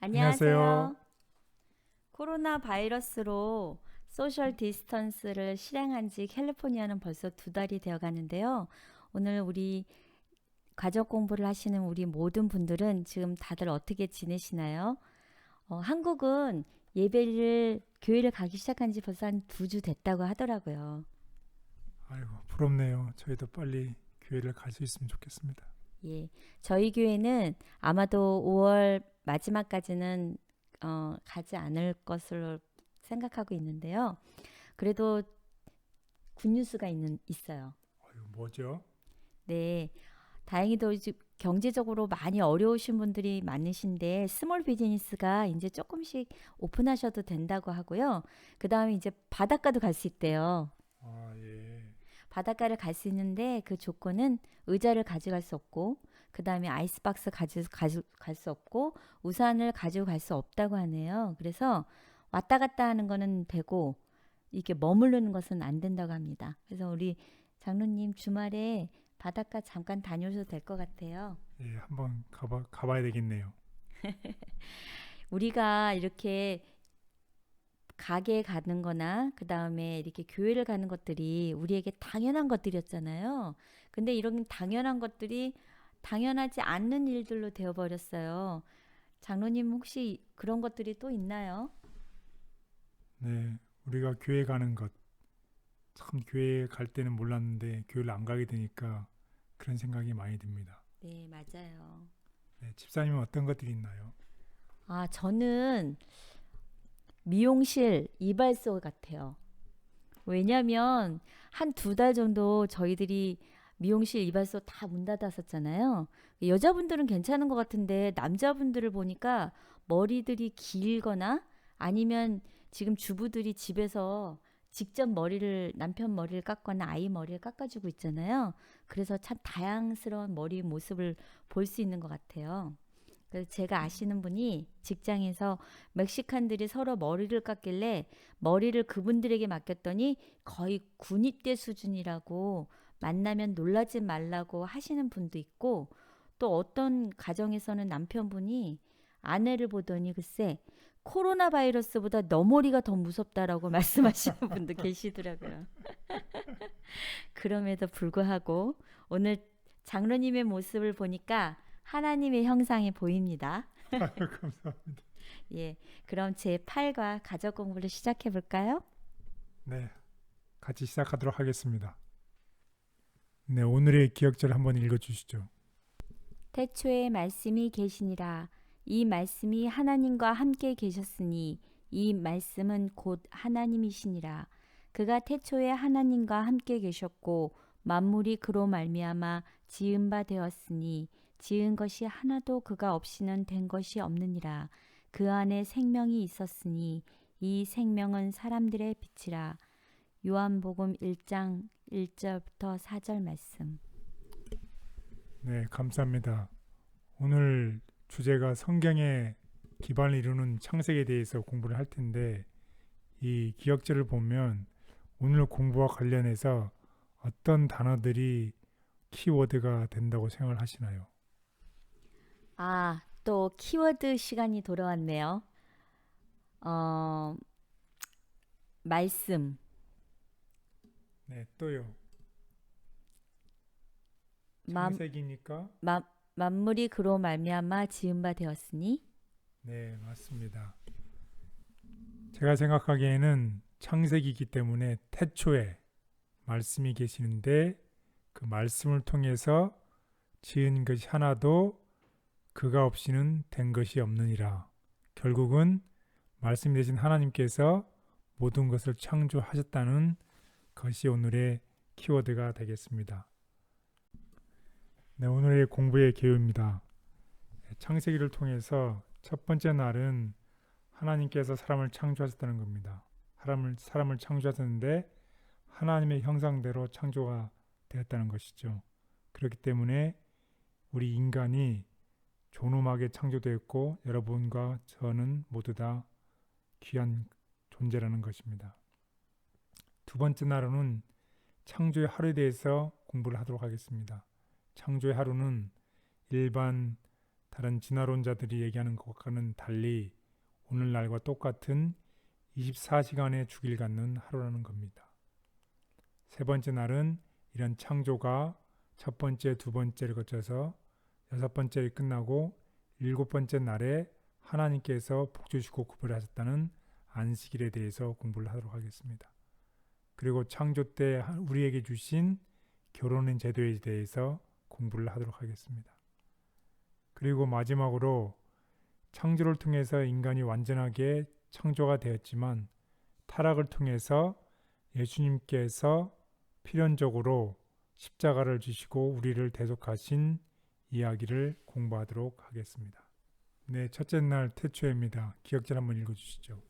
안녕하세요. 안녕하세요. 코로나 바이러스로 소셜 디스턴스를 실행한 지 캘리포니아는 벌써 두 달이 되어 가는데요. 오늘 우리 가족 공부를 하시는 우리 모든 분들은 지금 다들 어떻게 지내시나요? 한국은 교회를 가기 시작한 지 벌써 한 두 주 됐다고 하더라고요. 아이고, 부럽네요. 저희도 빨리 교회를 갈 수 있으면 좋겠습니다. 예. 저희 교회는 아마도 5월 마지막까지는 가지 않을 것으로 생각하고 있는데요. 그래도 굿뉴스가 있어요. 아이고, 뭐죠? 네. 다행히도 이제 경제적으로 많이 어려우신 분들이 많으신데 스몰 비즈니스가 이제 조금씩 오픈하셔도 된다고 하고요. 그다음에 이제 바닷가도 갈 수 있대요. 아, 예. 바닷가를 갈 수 있는데 그 조건은 의자를 가져갈 수 없고 그다음에 아이스박스 갈 수 없고 우산을 가지고 갈 수 없다고 하네요. 그래서 왔다 갔다 하는 거는 되고 이게 머무르는 것은 안 된다고 합니다. 그래서 우리 장로님 주말에 바닷가 잠깐 다녀오셔도 될 것 같아요. 예, 한번 가봐야 되겠네요. 우리가 이렇게 가게 가는 거나 그 다음에 이렇게 교회를 가는 것들이 우리에게 당연한 것들이었잖아요. 근데 이런 당연한 것들이 당연하지 않는 일들로 되어버렸어요. 장로님 혹시 그런 것들이 또 있나요? 네, 우리가 교회 가는 것. 참 교회 갈 때는 몰랐는데 교회를 안 가게 되니까 그런 생각이 많이 듭니다. 네, 맞아요. 네, 집사님은 어떤 것들이 있나요? 아, 저는 미용실 이발소 같아요. 왜냐면 한 두 달 정도 저희들이 미용실 이발소 다 문 닫았었잖아요. 여자분들은 괜찮은 것 같은데 남자분들을 보니까 머리들이 길거나 아니면 지금 주부들이 집에서 직접 남편 머리를 깎거나 아이 머리를 깎아주고 있잖아요. 그래서 참 다양스러운 머리 모습을 볼 수 있는 것 같아요. 그래서 제가 아시는 분이 직장에서 멕시칸들이 서로 머리를 깎길래 머리를 그분들에게 맡겼더니 거의 군입대 수준이라고 만나면 놀라지 말라고 하시는 분도 있고 또 어떤 가정에서는 남편분이 아내를 보더니 글쎄 코로나 바이러스보다 너 머리가 더 무섭다라고 말씀하시는 분도 계시더라고요. 그럼에도 불구하고 오늘 장로님의 모습을 보니까 하나님의 형상이 보입니다. 아유, 감사합니다. 예, 그럼 제 8과 가족 공부를 시작해 볼까요? 네, 같이 시작하도록 하겠습니다. 네, 오늘의 기억절 한번 읽어주시죠. 태초에 말씀이 계시니라. 이 말씀이 하나님과 함께 계셨으니 이 말씀은 곧 하나님이시니라. 그가 태초에 하나님과 함께 계셨고 만물이 그로 말미암아 지은 바 되었으니 지은 것이 하나도 그가 없이는 된 것이 없느니라. 그 안에 생명이 있었으니 이 생명은 사람들의 빛이라. 요한복음 1장 1절부터 4절 말씀. 네, 감사합니다. 오늘 주제가 성경의 기반을 이루는 창세기에 대해서 공부를 할 텐데 이 기억절을 보면 오늘 공부와 관련해서 어떤 단어들이 키워드가 된다고 생각을 하시나요? 아, 또 키워드 시간이 돌아왔네요. 어, 말씀, 네, 또요. 만, 창세기니까 만물이 그로 말미암아 지은 바 되었으니. 네, 맞습니다. 제가 생각하기에는 창세기이기 때문에 태초에 말씀이 계시는데 그 말씀을 통해서 지은 것이 하나도 그가 없이는 된 것이 없느니라. 결국은 말씀이 되신 하나님께서 모든 것을 창조하셨다는 것이 오늘의 키워드가 되겠습니다. 네, 오늘의 공부의 개요입니다. 창세기를 통해서 첫 번째 날은 하나님께서 사람을 창조하셨다는 겁니다. 사람을 창조하셨는데 하나님의 형상대로 창조가 되었다는 것이죠. 그렇기 때문에 우리 인간이 존엄하게 창조되었고 여러분과 저는 모두 다 귀한 존재라는 것입니다. 두 번째 날은 창조의 하루에 대해서 공부를 하도록 하겠습니다. 창조의 하루는 일반 다른 진화론자들이 얘기하는 것과는 달리 오늘날과 똑같은 24시간의 주기를 갖는 하루라는 겁니다. 세 번째 날은 이런 창조가 첫 번째, 두 번째를 거쳐서 여섯 번째를 끝나고 일곱 번째 날에 하나님께서 복주시고 구별하셨다는 안식일에 대해서 공부를 하도록 하겠습니다. 그리고 창조 때 우리에게 주신 결혼의 제도에 대해서 공부를 하도록 하겠습니다. 그리고 마지막으로 창조를 통해서 인간이 완전하게 창조가 되었지만 타락을 통해서 예수님께서 필연적으로 십자가를 지시고 우리를 대속하신 이야기를 공부하도록 하겠습니다. 네, 첫째 날 태초입니다. 기억절 한번 읽어주시죠.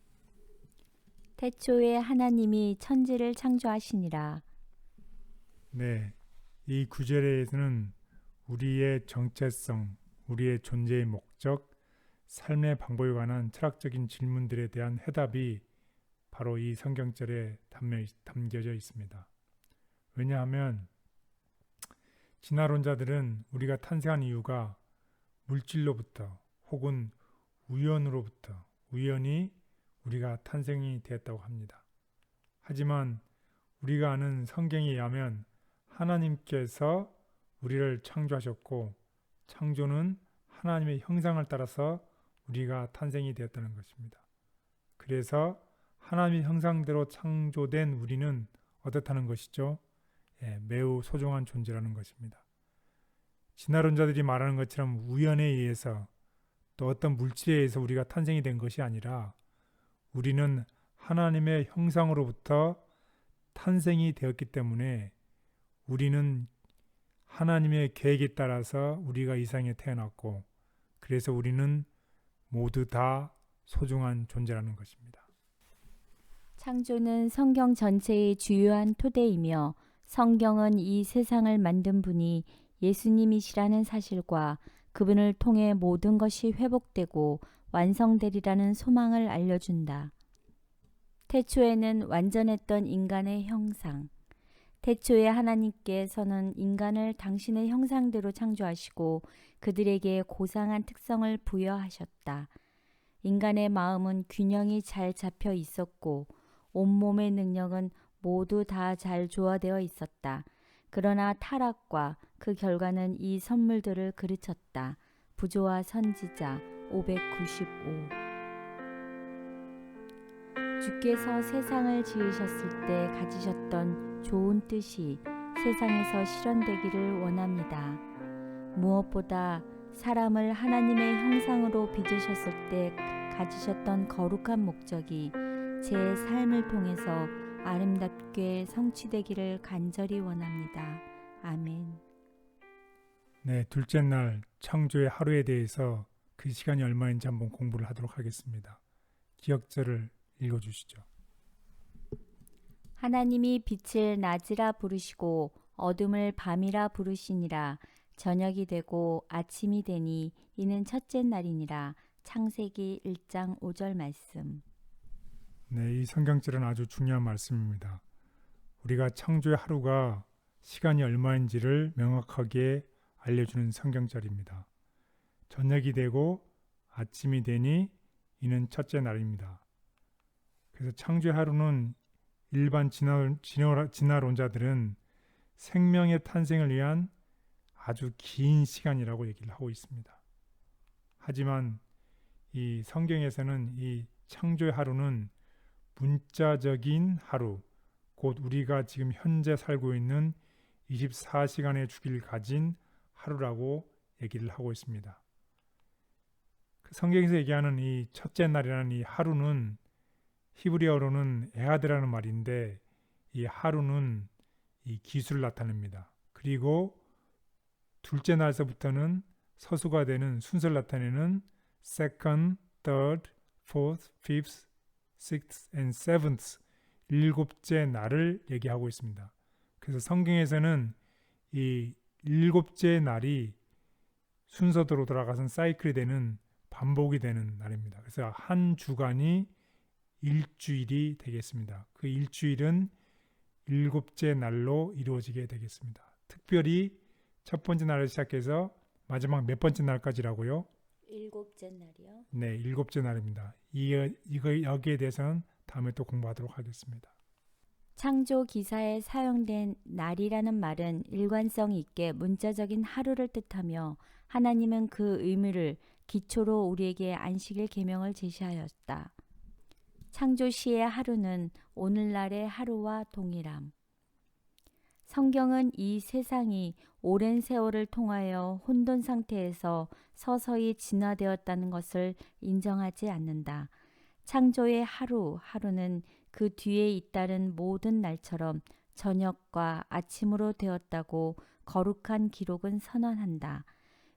태초에 하나님이 천지를 창조하시니라. 네, 이 구절에서는 우리의 정체성, 우리의 존재의 목적, 삶의 방법에 관한 철학적인 질문들에 대한 해답이 바로 이 성경절에 담겨져 있습니다. 왜냐하면 진화론자들은 우리가 탄생한 이유가 물질로부터 혹은 우연으로부터 우연히 우리가 탄생이 되었다고 합니다. 하지만 우리가 아는 성경에 의하면 하나님께서 우리를 창조하셨고 창조는 하나님의 형상을 따라서 우리가 탄생이 되었다는 것입니다. 그래서 하나님의 형상대로 창조된 우리는 어떻다는 것이죠? 매우 소중한 존재라는 것입니다. 진화론자들이 말하는 것처럼 우연에 의해서 또 어떤 물질에 의해서 우리가 탄생이 된 것이 아니라 우리는 하나님의 형상으로부터 탄생이 되었기 때문에 우리는 하나님의 계획에 따라서 우리가 이 세상에 태어났고 그래서 우리는 모두 다 소중한 존재라는 것입니다. 창조는 성경 전체의 주요한 토대이며 성경은 이 세상을 만든 분이 예수님이시라는 사실과 그분을 통해 모든 것이 회복되고 완성되리라는 소망을 알려준다. 태초에는 완전했던 인간의 형상. 태초에 하나님께서는 인간을 당신의 형상대로 창조하시고 그들에게 고상한 특성을 부여하셨다. 인간의 마음은 균형이 잘 잡혀 있었고 온몸의 능력은 모두 다 잘 조화되어 있었다. 그러나 타락과 그 결과는 이 선물들을 그르쳤다. 부조와 선지자 595. 주께서 세상을 지으셨을 때 가지셨던 좋은 뜻이 세상에서 실현되기를 원합니다. 무엇보다 사람을 하나님의 형상으로 빚으셨을 때 가지셨던 거룩한 목적이 제 삶을 통해서 아름답게 성취되기를 간절히 원합니다. 아멘. 네, 둘째 날 창조의 하루에 대해서 그 시간이 얼마인지 한번 공부를 하도록 하겠습니다. 기억절을 읽어주시죠. 하나님이 빛을 낮이라 부르시고 어둠을 밤이라 부르시니라. 저녁이 되고 아침이 되니 이는 첫째 날이니라. 창세기 1장 5절 말씀. 네, 이 성경절은 아주 중요한 말씀입니다. 우리가 창조의 하루가 시간이 얼마인지를 명확하게 알려주는 성경절입니다. 저녁이 되고 아침이 되니 이는 첫째 날입니다. 그래서 창조의 하루는 일반 진화론자들은 생명의 탄생을 위한 아주 긴 시간이라고 얘기를 하고 있습니다. 하지만 이 성경에서는 이 창조의 하루는 문자적인 하루, 곧 우리가 지금 현재 살고 있는 24시간의 주기를 가진 하루라고 얘기를 하고 있습니다. 성경에서 얘기하는 이 첫째 날이라는 이 하루는 히브리어로는 에하드라는 말인데 이 하루는 이 기술을 나타냅니다. 그리고 둘째 날서부터는 서수가 되는 순서를 나타내는 second, third, fourth, fifth, sixth and seventh 일곱째 날을 얘기하고 있습니다. 그래서 성경에서는 이 일곱째 날이 순서대로 돌아가선 사이클이 되는 반복이 되는 날입니다. 그래서 한 주간이 일주일이 되겠습니다. 그 일주일은 일곱째 날로 이루어지게 되겠습니다. 특별히 첫 번째 날을 시작해서 마지막 몇 번째 날까지라고요? 일곱째 날이요. 네, 일곱째 날입니다. 여기에 대해서는 다음에 또 공부하도록 하겠습니다. 창조 기사에 사용된 날이라는 말은 일관성 있게 문자적인 하루를 뜻하며 하나님은 그 의미를 기초로 우리에게 안식일 계명을 제시하였다. 창조 시의 하루는 오늘날의 하루와 동일함. 성경은 이 세상이 오랜 세월을 통하여 혼돈 상태에서 서서히 진화되었다는 것을 인정하지 않는다. 창조의 하루는 그 뒤에 잇따른 모든 날처럼 저녁과 아침으로 되었다고 거룩한 기록은 선언한다.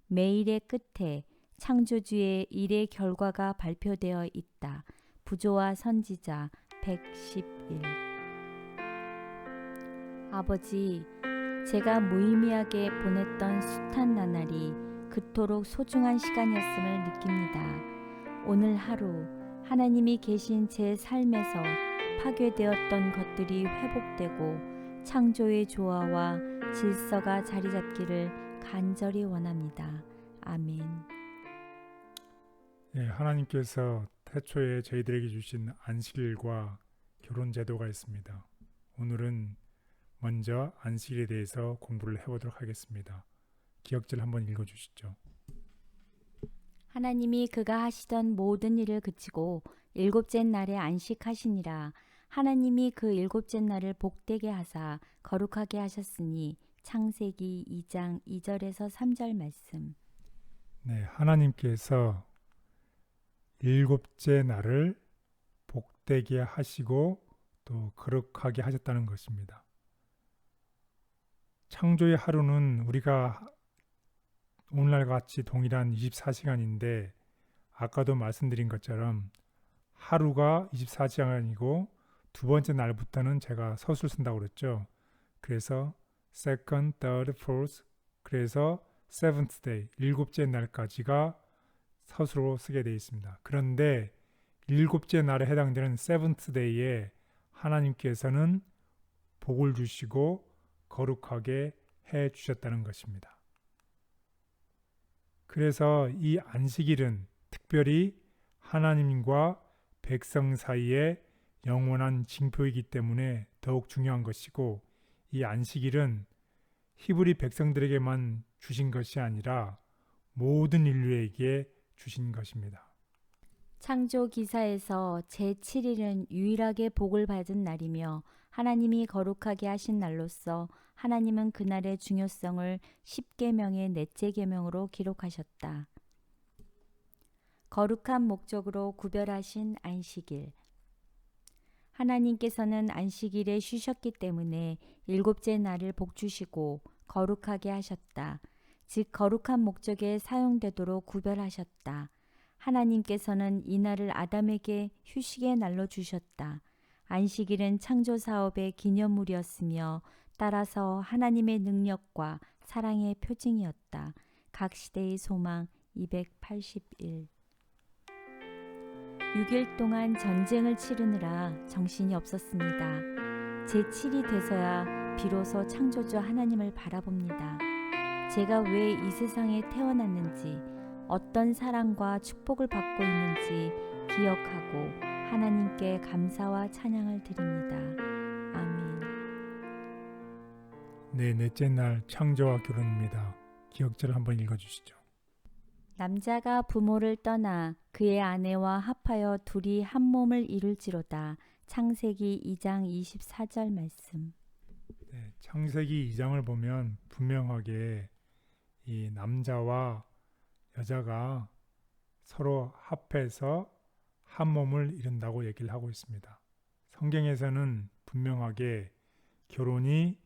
매일의 끝에 창조주의 일의 결과가 발표되어 있다. 부조와 선지자 111. 아버지, 제가 무의미하게 보냈던 숱한 나날이 그토록 소중한 시간이었음을 느낍니다. 오늘 하루 하나님이 계신 제 삶에서 파괴되었던 것들이 회복되고 창조의 조화와 질서가 자리 잡기를 간절히 원합니다. 아멘. 네, 하나님께서 태초에 저희들에게 주신 안식일과 결혼 제도가 있습니다. 오늘은 먼저 안식일에 대해서 공부를 해보도록 하겠습니다. 기억절 한번 읽어주시죠. 하나님이 그가 하시던 모든 일을 그치고 일곱째 날에 안식하시니라. 하나님이 그 일곱째 날을 복되게 하사 거룩하게 하셨으니 창세기 2장 2절에서 3절 말씀. 네, 하나님께서 일곱째 날을 복되게 하시고 또 거룩하게 하셨다는 것입니다. 창조의 하루는 우리가 오늘날 같이 동일한 24시간인데 아까도 말씀드린 것처럼 하루가 24시간이고 두 번째 날부터는 제가 서술 쓴다고 그랬죠. 그래서 second, third, fourth, 그래서 seventh day, 일곱째 날까지가 서술로 쓰게 되어 있습니다. 그런데 일곱째 날에 해당되는 seventh day에 하나님께서는 복을 주시고 거룩하게 해 주셨다는 것입니다. 그래서 이 안식일은 특별히 하나님과 백성 사이에 영원한 징표이기 때문에 더욱 중요한 것이고, 이 안식일은 히브리 백성들에게만 주신 것이 아니라 모든 인류에게 주신 것입니다. 창조 기사에서 제7일은 유일하게 복을 받은 날이며 하나님이 거룩하게 하신 날로서 하나님은 그날의 중요성을 10계명의 넷째 계명으로 기록하셨다. 거룩한 목적으로 구별하신 안식일. 하나님께서는 안식일에 쉬셨기 때문에 일곱째 날을 복주시고 거룩하게 하셨다. 즉 거룩한 목적에 사용되도록 구별하셨다. 하나님께서는 이 날을 아담에게 휴식의 날로 주셨다. 안식일은 창조 사업의 기념물이었으며 따라서 하나님의 능력과 사랑의 표징이었다. 각 시대의 소망 281. 6일 동안 전쟁을 치르느라 정신이 없었습니다. 제7이 돼서야 비로소 창조주 하나님을 바라봅니다. 제가 왜 이 세상에 태어났는지, 어떤 사랑과 축복을 받고 있는지 기억하고 하나님께 감사와 찬양을 드립니다. 아멘. 네, 넷째 날 창조와 결혼입니다. 기억절 한번 읽어주시죠. 남자가 부모를 떠나 그의 아내와 합하여 둘이 한 몸을 이룰지로다. 창세기 2장 24절 말씀. 네, 창세기 2장을 보면 분명하게 이 남자와 여자가 서로 합해서 한 몸을 이룬다고 얘기를 하고 있습니다. 성경에서는 분명하게 결혼이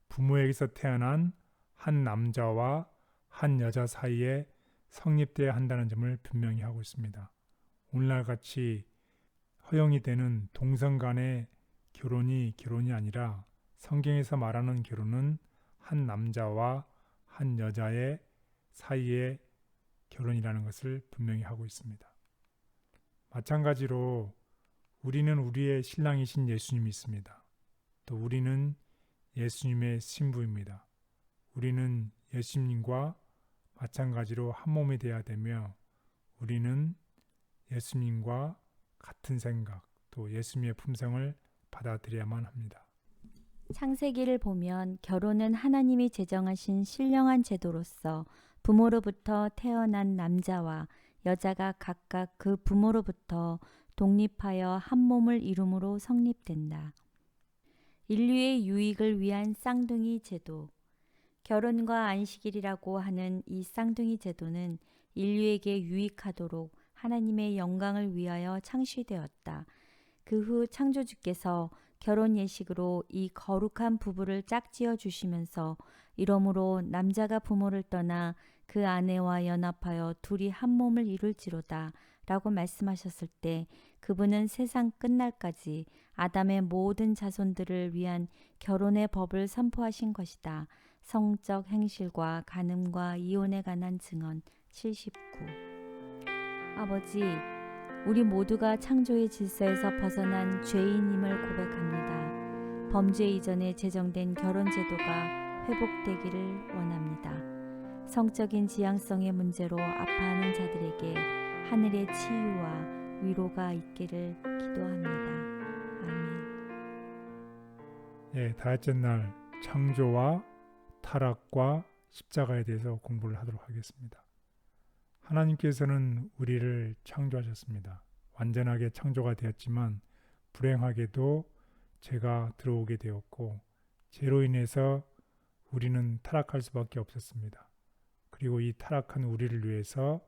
부모에게서 태어난 한 남자와 한 여자 사이에 성립되어야 한다는 점을 분명히 하고 있습니다. 오늘날 같이 허용이 되는 동성 간의 결혼이 아니라 성경에서 말하는 결혼은 한 남자와 한 여자의 사이의 결혼이라는 것을 분명히 하고 있습니다. 마찬가지로 우리는 우리의 신랑이신 예수님이 있습니다. 또 우리는 예수님의 신부입니다. 우리는 예수님과 마찬가지로 한 몸이 되어야 되며 우리는 예수님과 같은 생각 또 예수님의 품성을 받아들여야만 합니다. 창세기를 보면 결혼은 하나님이 제정하신 신령한 제도로서 부모로부터 태어난 남자와 여자가 각각 그 부모로부터 독립하여 한 몸을 이룸으로 성립된다. 인류의 유익을 위한 쌍둥이 제도. 결혼과 안식일이라고 하는 이 쌍둥이 제도는 인류에게 유익하도록 하나님의 영광을 위하여 창시되었다. 그 후 창조주께서 결혼 예식으로 이 거룩한 부부를 짝지어 주시면서 이러므로 남자가 부모를 떠나 그 아내와 연합하여 둘이 한 몸을 이룰지로다 라고 말씀하셨을 때 그분은 세상 끝날까지 아담의 모든 자손들을 위한 결혼의 법을 선포하신 것이다. 성적 행실과 간음과 이혼에 관한 증언 79. 아버지, 우리 모두가 창조의 질서에서 벗어난 죄인임을 고백합니다. 범죄 이전에 제정된 결혼 제도가 회복되기를 원합니다. 성적인 지향성의 문제로 아파하는 자들에게 하늘의 치유와 위로가 있기를 기도합니다. 아멘. 다섯째 날 창조와 타락과 십자가에 대해서 공부를 하도록 하겠습니다. 하나님께서는 우리를 창조하셨습니다. 완전하게 창조가 되었지만 불행하게도 죄가 들어오게 되었고 죄로 인해서 우리는 타락할 수밖에 없었습니다. 그리고 이 타락한 우리를 위해서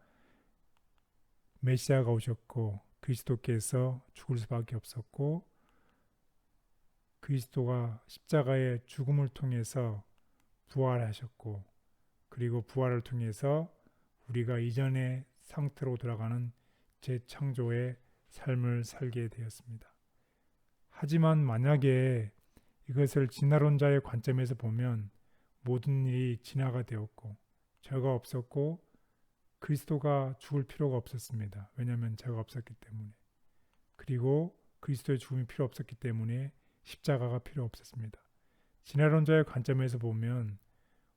메시아가 오셨고 그리스도께서 죽을 수밖에 없었고 그리스도가 십자가의 죽음을 통해서 부활하셨고 그리고 부활을 통해서 우리가 이전의 상태로 돌아가는 재창조의 삶을 살게 되었습니다. 하지만 만약에 이것을 진화론자의 관점에서 보면 모든 일이 진화가 되었고 죄가 없었고 그리스도가 죽을 필요가 없었습니다. 왜냐하면 죄가 없었기 때문에. 그리고 그리스도의 죽음이 필요 없었기 때문에 십자가가 필요 없었습니다. 진화론자의 관점에서 보면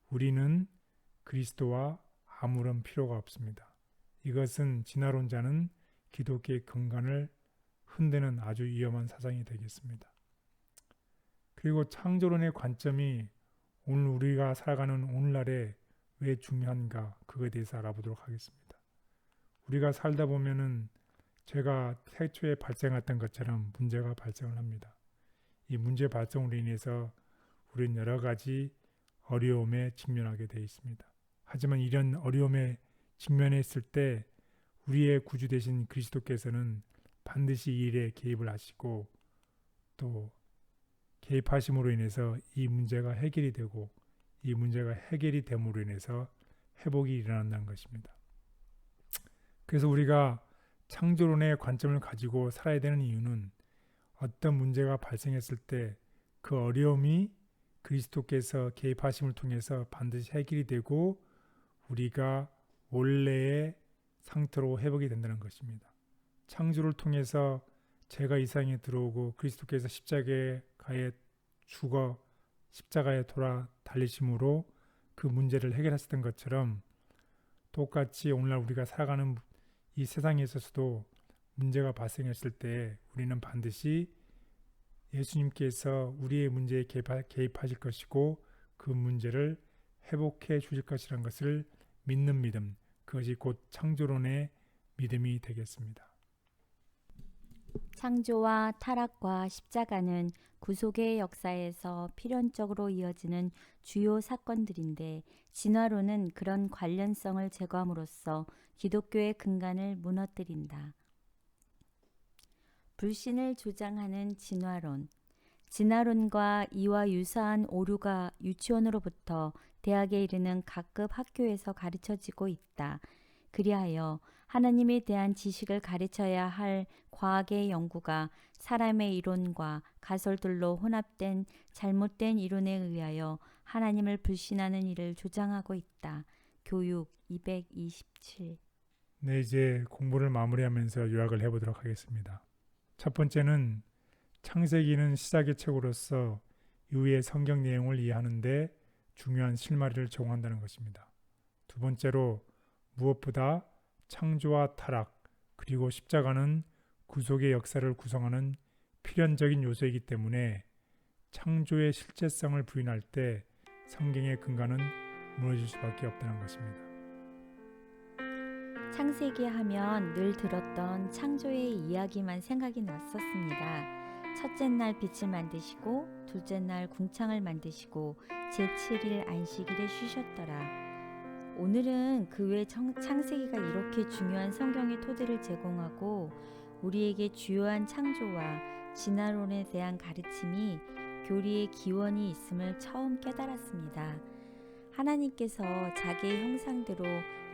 우리는 그리스도와 아무런 필요가 없습니다. 이것은 진화론자는 기독교의 근간을 흔드는 아주 위험한 사상이 되겠습니다. 그리고 창조론의 관점이 오늘 우리가 살아가는 오늘날에 왜 중요한가 그거에 대해서 알아보도록 하겠습니다. 우리가 살다 보면은 죄가 태초에 발생했던 것처럼 문제가 발생을 합니다. 이 문제 발생으로 인해서 우리는 여러 가지 어려움에 직면하게 되어 있습니다. 하지만 이런 어려움에 직면했을 때 우리의 구주 되신 그리스도께서는 반드시 이 일에 개입을 하시고 또 개입하심으로 인해서 이 문제가 해결이 되고 이 문제가 해결이 됨으로 인해서 회복이 일어난다는 것입니다. 그래서 우리가 창조론의 관점을 가지고 살아야 되는 이유는 어떤 문제가 발생했을 때 그 어려움이 그리스도께서 개입하심을 통해서 반드시 해결이 되고 우리가 원래의 상태로 회복이 된다는 것입니다. 창조를 통해서 죄가 이 세상에 들어오고 그리스도께서 십자가에 죽어 십자가에 돌아 달리심으로 그 문제를 해결하셨던 것처럼 똑같이 오늘날 우리가 살아가는 이 세상에 있어서도 문제가 발생했을 때 우리는 반드시 예수님께서 우리의 문제에 개입하실 것이고 그 문제를 회복해 주실 것이라는 것을 믿는 믿음, 그것이 곧 창조론의 믿음이 되겠습니다. 창조와 타락과 십자가는 구속의 역사에서 필연적으로 이어지는 주요 사건들인데 진화론은 그런 관련성을 제거함으로써 기독교의 근간을 무너뜨린다. 불신을 주장하는 진화론. 진화론과 이와 유사한 오류가 유치원으로부터 대학에 이르는 각급 학교에서 가르쳐지고 있다. 그리하여 하나님에 대한 지식을 가르쳐야 할 과학의 연구가 사람의 이론과 가설들로 혼합된 잘못된 이론에 의하여 하나님을 불신하는 일을 조장하고 있다. 교육 227. 네, 이제 공부를 마무리하면서 요약을 해보도록 하겠습니다. 첫 번째는 창세기는 시작의 책으로서 이후의 성경 내용을 이해하는 데 중요한 실마리를 제공한다는 것입니다. 두 번째로 무엇보다 창조와 타락 그리고 십자가는 구속의 역사를 구성하는 필연적인 요소이기 때문에 창조의 실제성을 부인할 때 성경의 근간은 무너질 수밖에 없다는 것입니다. 창세기 하면 늘 들었던 창조의 이야기만 생각이 났었습니다. 첫째 날 빛을 만드시고 둘째 날 궁창을 만드시고 제7일 안식일에 쉬셨더라. 오늘은 그 외 창세기가 이렇게 중요한 성경의 토대를 제공하고 우리에게 주요한 창조와 진화론에 대한 가르침이 교리의 기원이 있음을 처음 깨달았습니다. 하나님께서 자기의 형상대로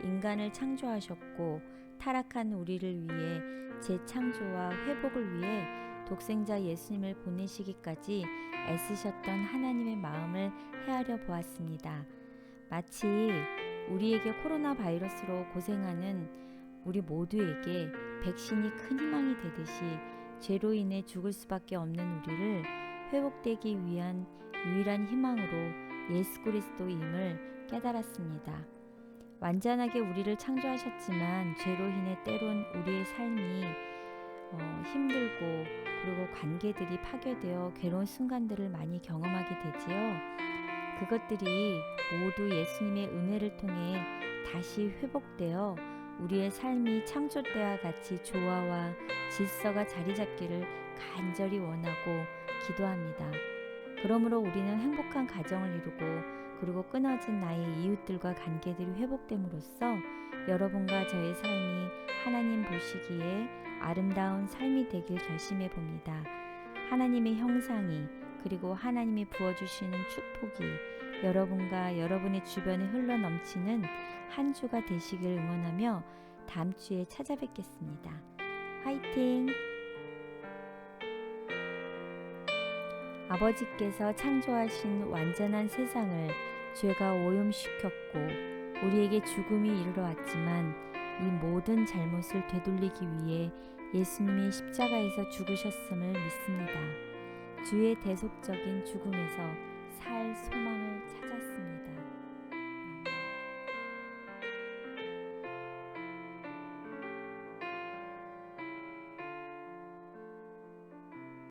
인간을 창조하셨고 타락한 우리를 위해 재창조와 회복을 위해 독생자 예수님을 보내시기까지 애쓰셨던 하나님의 마음을 헤아려 보았습니다. 마치 우리에게 코로나 바이러스로 고생하는 우리 모두에게 백신이 큰 희망이 되듯이 죄로 인해 죽을 수밖에 없는 우리를 회복되기 위한 유일한 희망으로 예수 그리스도임을 깨달았습니다. 완전하게 우리를 창조하셨지만 죄로 인해 때론 우리의 삶이 힘들고 그리고 관계들이 파괴되어 괴로운 순간들을 많이 경험하게 되지요. 그것들이 모두 예수님의 은혜를 통해 다시 회복되어 우리의 삶이 창조 때와 같이 조화와 질서가 자리 잡기를 간절히 원하고 기도합니다. 그러므로 우리는 행복한 가정을 이루고 그리고 끊어진 나의 이웃들과 관계들이 회복됨으로써 여러분과 저의 삶이 하나님 보시기에 아름다운 삶이 되길 결심해 봅니다. 하나님의 형상이 그리고 하나님이 부어주시는 축복이 여러분과 여러분의 주변에 흘러넘치는 한 주가 되시길 응원하며 다음 주에 찾아뵙겠습니다. 화이팅! 아버지께서 창조하신 완전한 세상을 죄가 오염시켰고 우리에게 죽음이 이르러 왔지만 이 모든 잘못을 되돌리기 위해 예수님이 십자가에서 죽으셨음을 믿습니다. 주의 대속적인 죽음에서 살 소망을 찾았습니다.